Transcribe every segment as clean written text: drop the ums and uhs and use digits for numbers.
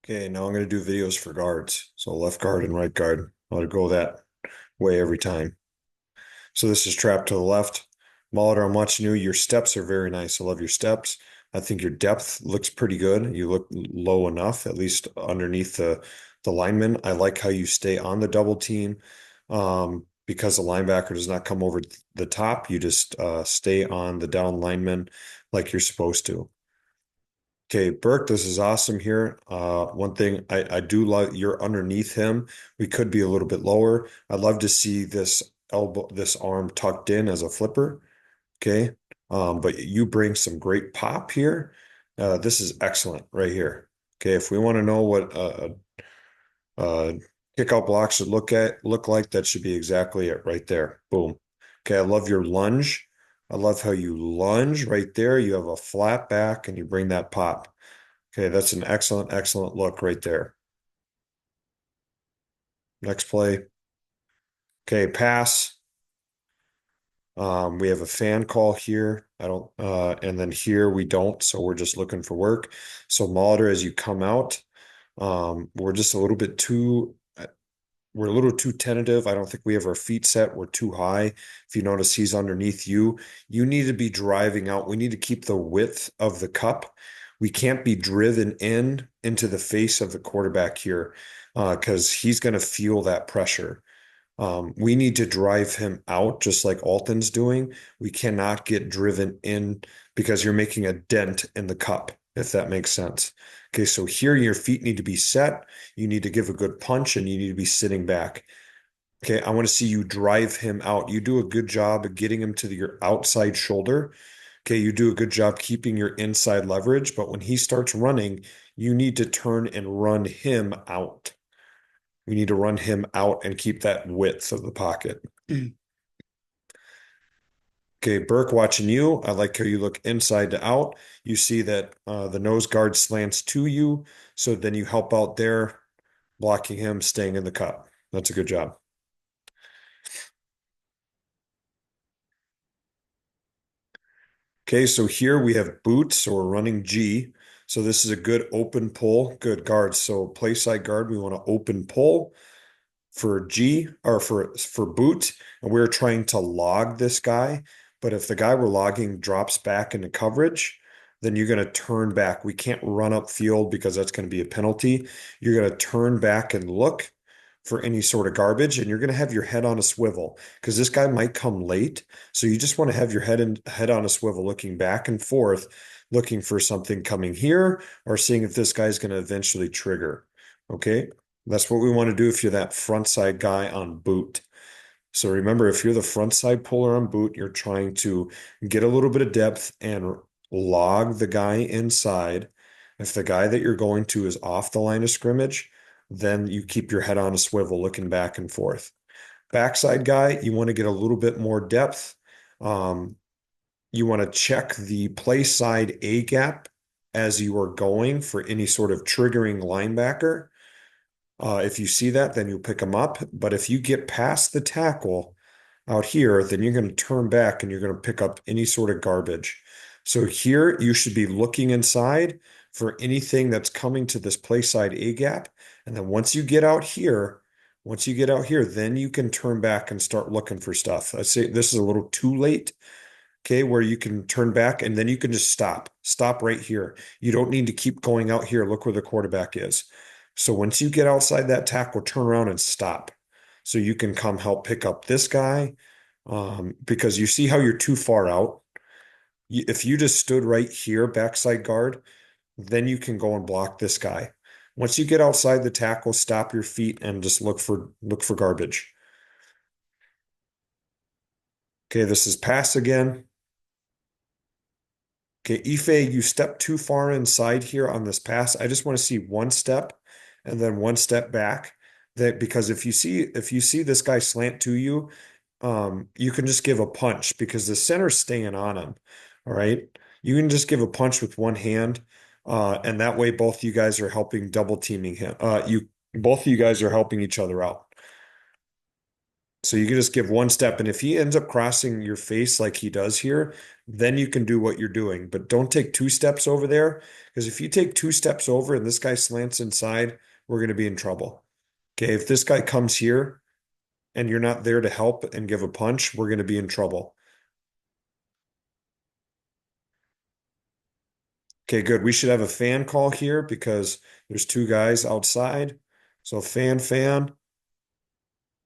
Okay, now I'm going to do videos for guards. So left guard and right guard. I'll go that way every time. So this is trap to the left. Molitor, I'm watching you. Your steps are very nice. I love your steps. I think your depth looks pretty good. You look low enough, at least underneath the lineman. I like how you stay on the double team. Because the linebacker does not come over the top. You just stay on the down lineman like you're supposed to. Okay, Burke, this is awesome here. One thing I do love, you're underneath him. We could be a little bit lower. I'd love to see this elbow, this arm tucked in as a flipper. Okay. But you bring some great pop here. This is excellent right here. Okay, if we want to know what uh, kickout block should look like, that should be exactly it right there. Boom. Okay, I love your lunge. I love how you lunge right there. You have a flat back and you bring that pop. Okay, that's an excellent, excellent look right there. Next play. Okay, pass. We have a fan call here. I don't, and then here we don't, so we're just looking for work. So Molitor, as you come out, we're just a little bit too, we're a little too tentative. I don't think we have our feet set. We're too high. If you notice, he's underneath you. You need to be driving out. We need to keep the width of the cup. We can't be driven in into the face of the quarterback here, because he's going to feel that pressure. We need to drive him out just like Alton's doing. We cannot get driven in because you're making a dent in the cup, if that makes sense. Okay, so here your feet need to be set. You need to give a good punch and you need to be sitting back. Okay, I want to see you drive him out. You do a good job of getting him to your outside shoulder. Okay, you do a good job keeping your inside leverage, but when he starts running, you need to turn and run him out. We need to run him out and keep that width of the pocket. Okay, Burke, watching you. I like how you look inside to out. You see that the nose guard slants to you, so then you help out there, blocking him, staying in the cup. That's a good job. Okay, so here we have boots, so we're running G. So this is a good open pull, good guard. So play side guard, we want to open pull for G or for boot, and we're trying to log this guy. But if the guy we're logging drops back into coverage, then you're going to turn back. We can't run up field because that's going to be a penalty. You're going to turn back and look for any sort of garbage, and you're going to have your head on a swivel because this guy might come late. So you just want to have your head on a swivel, looking back and forth, looking for something coming here or seeing if this guy's going to eventually trigger. Okay. That's what we want to do if you're that front side guy on boot. So remember, if you're the front side puller on boot, you're trying to get a little bit of depth and log the guy inside. If the guy that you're going to is off the line of scrimmage, then you keep your head on a swivel looking back and forth. Backside guy, you want to get a little bit more depth. Um, you want to check the play side A gap as you are going for any sort of triggering linebacker. If you see that, then you pick them up. But if you get past the tackle out here, then you're going to turn back and you're going to pick up any sort of garbage. So here you should be looking inside for anything that's coming to this play side A gap. And then once you get out here, then you can turn back and start looking for stuff. I say this is a little too late. Okay, where you can turn back and then you can just stop. Stop right here. You don't need to keep going out here. Look where the quarterback is. So once you get outside that tackle, turn around and stop. So you can come help pick up this guy. Because you see how you're too far out. If you just stood right here, backside guard, then you can go and block this guy. Once you get outside the tackle, stop your feet and just look for garbage. Okay, this is pass again. Okay, Ife, you step too far inside here on this pass. I just want to see one step and then one step back. That because if you see this guy slant to you, you can just give a punch because the center's staying on him. All right. You can just give a punch with one hand. And that way both you guys are helping double teaming him. You both of you guys are helping each other out. So you can just give one step, and if he ends up crossing your face like he does here, then you can do what you're doing. But don't take two steps over there, because if you take two steps over and this guy slants inside, we're going to be in trouble. Okay, if this guy comes here and you're not there to help and give a punch, we're going to be in trouble. Okay, good. We should have a fan call here because there's two guys outside. So fan, fan.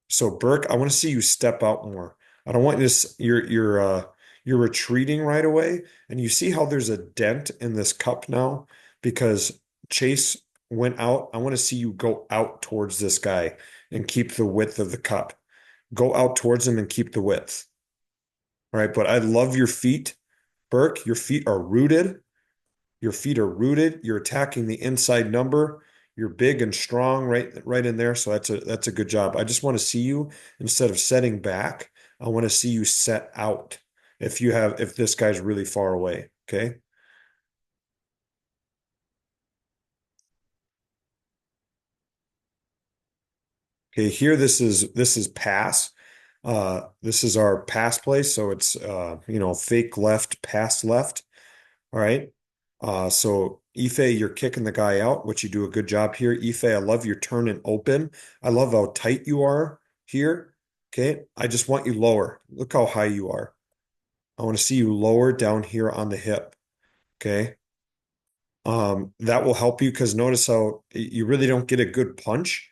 So Burke, I want to see you step out more. I don't want you to, you're retreating right away. And you see how there's a dent in this cup now because Chase went out. I want to see you go out towards this guy and keep the width of the cup. Go out towards him and keep the width. All right, but I love your feet, Burke. Your feet are rooted. Your feet are rooted. You're attacking the inside number. You're big and strong right in there. So that's a good job. I just want to see you instead of setting back. I want to see you set out if this guy's really far away. Okay. Okay, here this is pass. This is our pass play. So it's fake left, pass left. All right. So Ife, you're kicking the guy out, which you do a good job here. Ife, I love your turn and open. I love how tight you are here. Okay. I just want you lower. Look how high you are. I want to see you lower down here on the hip. Okay. That will help you because notice how you really don't get a good punch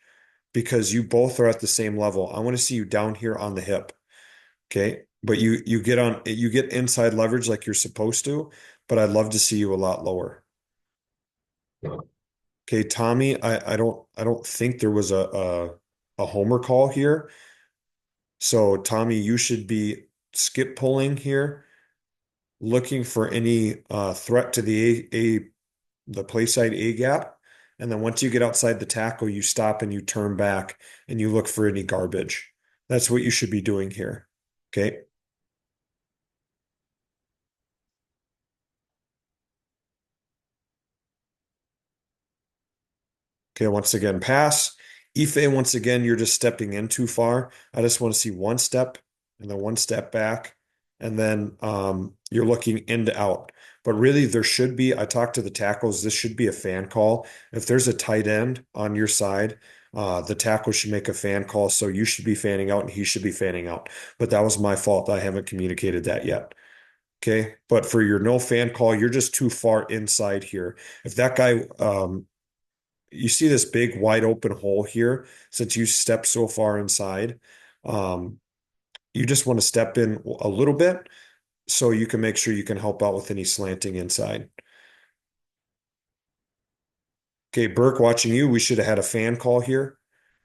because you both are at the same level. I want to see you down here on the hip. Okay. But you get inside leverage like you're supposed to, but I'd love to see you a lot lower. Okay, Tommy, I don't think there was a homer call here. So Tommy, you should be skip pulling here, looking for any threat to the play side A gap. And then once you get outside the tackle, you stop and you turn back and you look for any garbage. That's what you should be doing here. Okay. Okay, once again, pass. Ife, once again, you're just stepping in too far. I just want to see one step and then one step back. And then you're looking in to out. But really, there should be, I talked to the tackles, this should be a fan call. If there's a tight end on your side, the tackle should make a fan call. So you should be fanning out and he should be fanning out. But that was my fault. I haven't communicated that yet. Okay. But for your no fan call, you're just too far inside here. If that guy you see this big wide open hole here since you stepped so far inside. Um, you just want to step in a little bit so you can make sure you can help out with any slanting inside. Okay, Burke, watching you, we should have had a fan call here.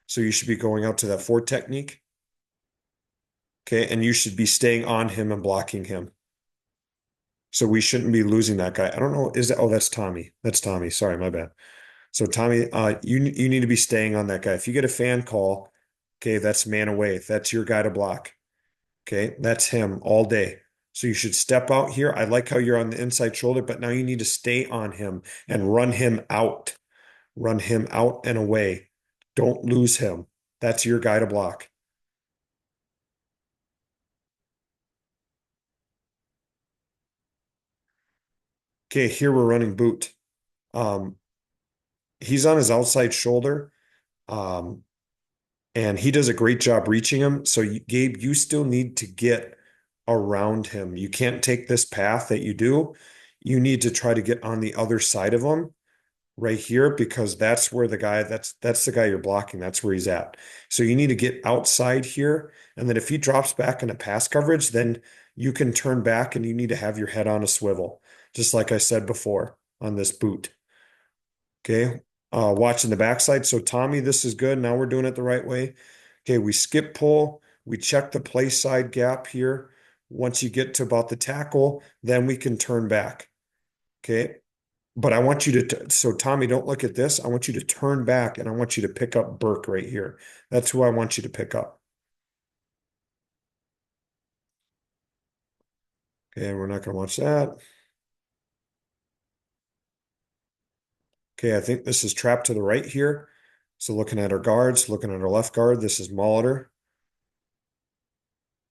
So you should be going out to that four technique. Okay, and you should be staying on him and blocking him. So we shouldn't be losing that guy. I don't know, is that, oh, that's Tommy. That's Tommy. Sorry, my bad. So Tommy, you need to be staying on that guy. If you get a fan call, okay, that's man away. That's your guy to block. Okay, that's him all day. So you should step out here. I like how you're on the inside shoulder, but now you need to stay on him and run him out. Run him out and away. Don't lose him. That's your guy to block. Okay, here we're running boot. Um, he's on his outside shoulder. Um, and he does a great job reaching him. So Gabe, you still need to get around him. You can't take this path that you do. You need to try to get on the other side of him right here because that's where that's the guy you're blocking. That's where he's at. So you need to get outside here. And then if he drops back into pass coverage, then you can turn back and you need to have your head on a swivel, just like I said before on this boot. Okay. Watching the backside. So Tommy, this is good. Now we're doing it the right way. Okay, we skip pull. We check the play side gap here. Once you get to about the tackle, then we can turn back. Okay. But I want you so Tommy, don't look at this. I want you to turn back and I want you to pick up Burke right here. That's who I want you to pick up. Okay, we're not going to watch that. Okay, I think this is trapped to the right here. So looking at our guards, looking at our left guard, this is Molitor.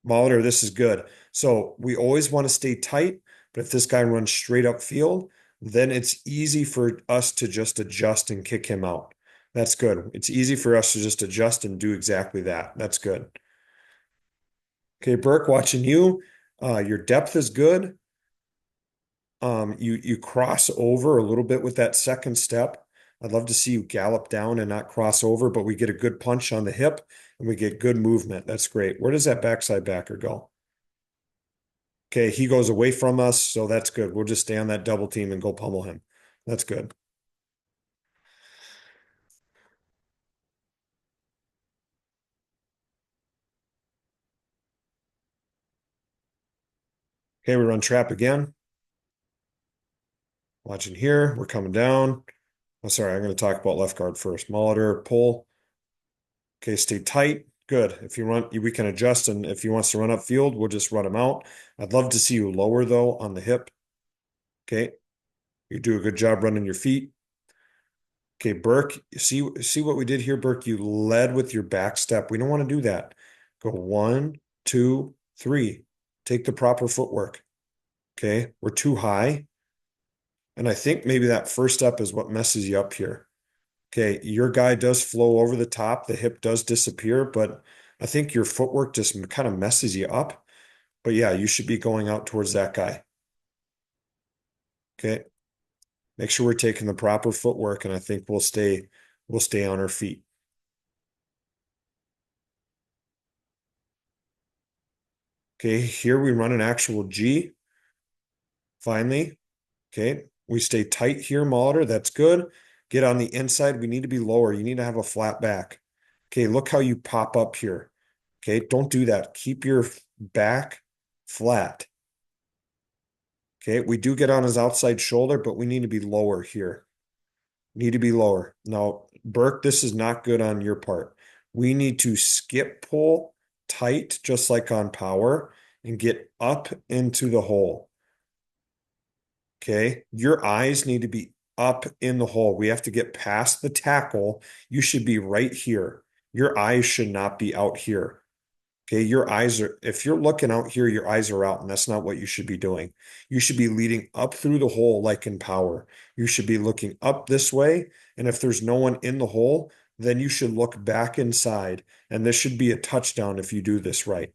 Molitor, this is good. So we always want to stay tight, but if this guy runs straight up field, then it's easy for us to just adjust and kick him out. That's good. It's easy for us to just adjust and do exactly that. That's good. Okay, Burke, watching you. Your depth is good. You cross over a little bit with that second step. I'd love to see you gallop down and not cross over, but we get a good punch on the hip and we get good movement. That's great. Where does that backside backer go? Okay, he goes away from us, so that's good. We'll just stay on that double team and go pummel him. That's good. Okay, we run trap again. Watching here, we're coming down. Oh, sorry, I'm going to talk about left guard first. Molitor, pull. Okay, stay tight. Good. If you run, we can adjust, and if he wants to run upfield, we'll just run him out. I'd love to see you lower though on the hip. Okay, you do a good job running your feet. Okay, Burke, see what we did here, Burke? You led with your back step. We don't want to do that. Go one, two, three. Take the proper footwork. Okay, we're too high. And I think maybe that first step is what messes you up here. Okay, your guy does flow over the top, the hip does disappear, but I think your footwork just kind of messes you up. But yeah, you should be going out towards that guy. Okay, make sure we're taking the proper footwork, and I think we'll stay on our feet. Okay, here we run an actual G. Finally, okay, we stay tight here, Molitor. That's good. Get on the inside. We need to be lower. You need to have a flat back. Okay, look how you pop up here. Okay, don't do that. Keep your back flat. Okay, we do get on his outside shoulder, but we need to be lower here. Need to be lower. Now, Burke, this is not good on your part. We need to skip pull tight, just like on power, and get up into the hole. Okay, your eyes need to be up in the hole. We have to get past the tackle. You should be right here. Your eyes should not be out here. Okay, your eyes are, if you're looking out here, your eyes are out, and that's not what you should be doing. You should be leading up through the hole like in power. You should be looking up this way, and if there's no one in the hole, then you should look back inside, and this should be a touchdown if you do this right.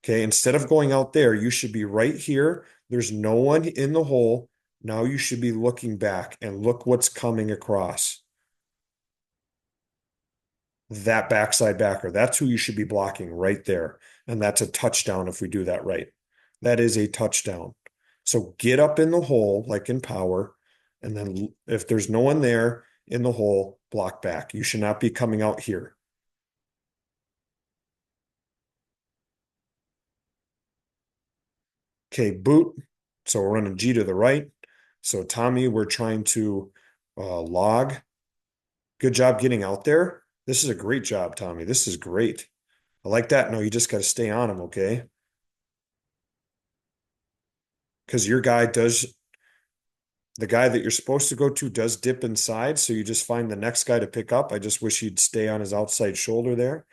Okay, instead of going out there, you should be right here. There's no one in the hole. Now you should be looking back and look what's coming across. That backside backer. That's who you should be blocking right there. And that's a touchdown if we do that right. That is a touchdown. So get up in the hole like in power. And then if there's no one there in the hole, block back. You should not be coming out here. Okay, boot. So we're running G to the right. So Tommy, we're trying to log. Good job getting out there. This is a great job, Tommy. This is great. I like that. No, you just got to stay on him, okay? Because your guy does, the guy that you're supposed to go to does dip inside. So you just find the next guy to pick up. I just wish he'd stay on his outside shoulder there.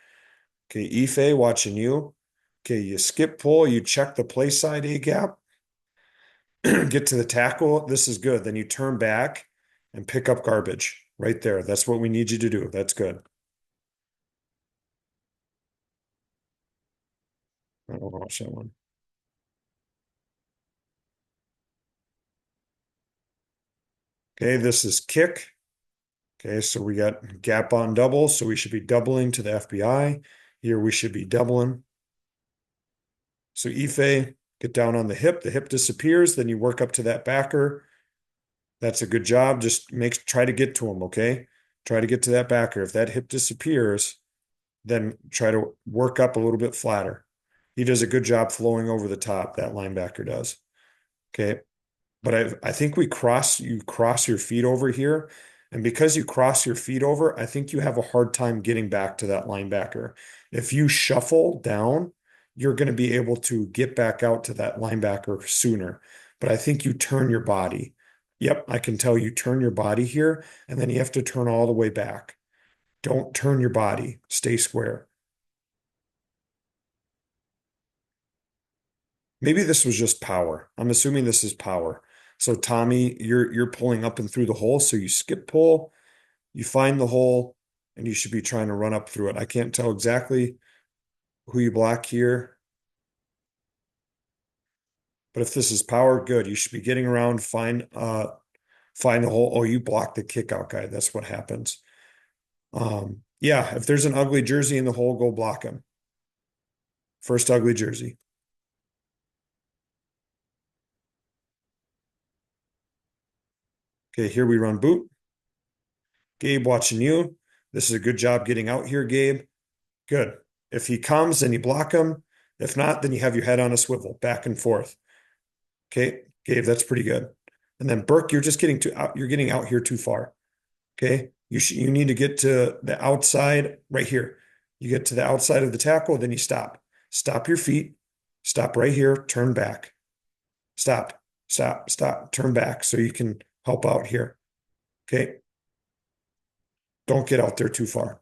Okay, Ife watching you. Okay, you skip pull, you check the play side A gap, get to the tackle. This is good. Then you turn back and pick up garbage right there. That's what we need you to do. That's good. I don't watch that one. Okay, this is kick. Okay, so we got gap on double, so we should be doubling to the FBI. Here we should be doubling. So Ife, get down on the hip. The hip disappears, then you work up to that backer. That's a good job. Just try to get to him, okay? Try to get to that backer. If that hip disappears, then try to work up a little bit flatter. He does a good job flowing over the top, that linebacker does. Okay. But I think you cross your feet over here. And because you cross your feet over, I think you have a hard time getting back to that linebacker. If you shuffle down, you're going to be able to get back out to that linebacker sooner. But I think you turn your body. Yep, I can tell you turn your body here, and then you have to turn all the way back. Don't turn your body. Stay square. Maybe this was just power. I'm assuming this is power. So Tommy, you're pulling up and through the hole, so you skip pull, you find the hole, and you should be trying to run up through it. I can't tell exactly who you block here, but if this is power, good. You should be getting around, find the hole. Oh, you blocked the kick out guy. That's what happens. Yeah, if there's an ugly jersey in the hole, go block him. First ugly jersey. Okay, here we run boot. Gabe watching you. This is a good job getting out here, Gabe. Good. If he comes, then you block him. If not, then you have your head on a swivel, back and forth. Okay, Gabe, that's pretty good. And then Burke, you're just getting too out, you're getting out here too far. Okay. You need to get to the outside right here. You get to the outside of the tackle, then you stop. Stop your feet. Stop right here. Turn back. Stop. Stop. Stop. Turn back so you can help out here. Okay. Don't get out there too far.